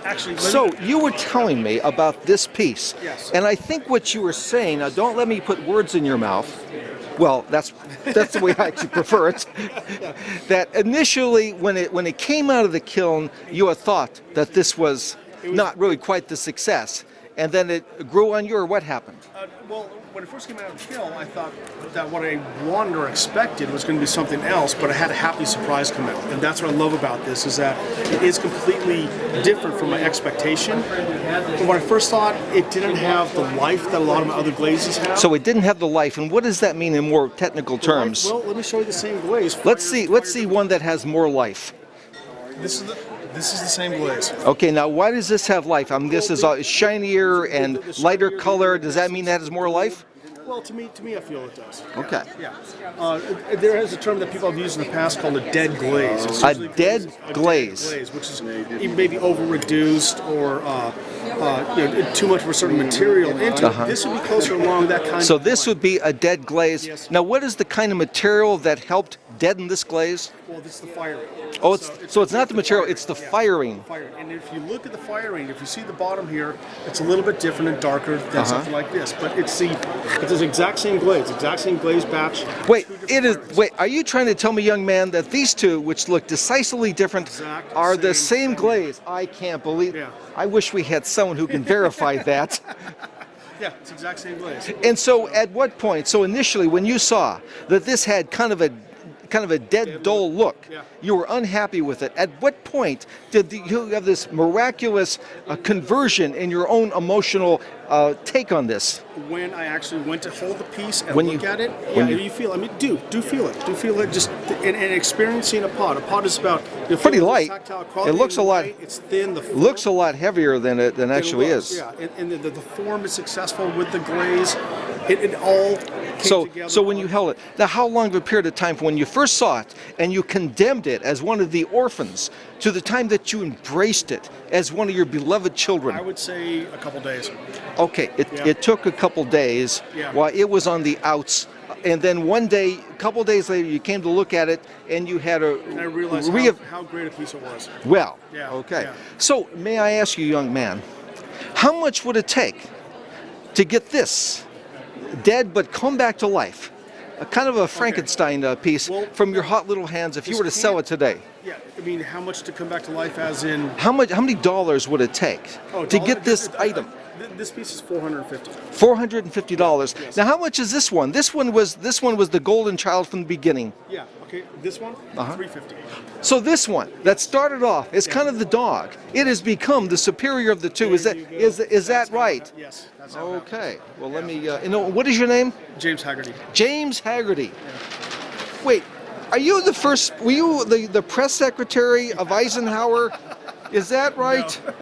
Actually, So you were telling me about this piece, Yes. and I think what you were saying. Now, don't let me put words in your mouth. Well, that's the way I actually prefer it. That initially, when it came out of the kiln, you had thought that this was not really quite the success, and then it grew on you. Or what happened? well, when it first came out of the kiln, I thought that what I wanted or expected was going to be something else, but I had a happy surprise come out. And that's what I love about this, is that it is completely different from my expectation. And when I first thought, it didn't have the life that a lot of my other glazes have. So it didn't have the life, and what does that mean in more technical terms? Well, let me show you the same glaze. Let's see one that has more life. This is the same glaze. Okay, now why does this have life? I mean, this is shinier and lighter color. Does that mean that has more life? Well, to me, I feel it does. Okay. Yeah. There is a term that people have used in the past called a dead glaze. It's A usually dead glaze. which is maybe over-reduced or too much of a certain material into it. This would be closer along that kind So of this line. would be a dead glaze. Yes. Now, what is the kind of material that helped deaden this glaze? Well, this is the firing. Oh, so it's not the material, it's the firing. Firing. And if you look at the firing, if you see the bottom here, it's a little bit different and darker than something like this. But it's the exact same glaze batch. Wait, are you trying to tell me, young man, that these two, which look decisively different, are the same glaze? I can't believe. Yeah. I wish we had someone who can verify that. Yeah, it's the exact same glaze. And so at what point, so initially when you saw that this had kind of a dead, dull look, Yeah. you were unhappy with it. At what point did you have this miraculous conversion in your own emotional take on this? When I actually went to hold the piece and When look you- at it, when yeah, you- you feel. I mean, do feel it. Do feel it. Just and experiencing a pot. A pot is about Pretty light. Tactile It quality, looks a lot. light, it's thin. The form, Looks a lot heavier than it it actually looks, is. Yeah, and the form is successful with the glaze. It all came together. So when you held it, now how long of a period of time from when you first saw it and you condemned it as one of the orphans to the time that you embraced it as one of your beloved children? I would say a couple days. Okay, it took a couple days Yeah. while it was on the outs, and then one day, a couple days later, you came to look at it and you had a And I realized how great a piece it was. well. Yeah, Okay. yeah. So may I ask you, young man, how much would it take to get this dead but come back to life? A kind of a Frankenstein piece Well, from your hot little hands if you this were to sell can't- it today. Yeah, I mean, how much to come back to life? As in, How many dollars would it take to get this item? This piece is $450. $450. Now, how much is this one? This one was the golden child from the beginning. Yeah. Okay. This one, $350. So this one that started off as kind of the dog, it has become the superior of the two. Is There that you go. is that That's how it right? happened. Yes. That's how it happened. Okay. Well, let me. What is your name? James Haggerty. James Haggerty. Wait, are you the first? Were you the press secretary of Eisenhower? Is that right? No.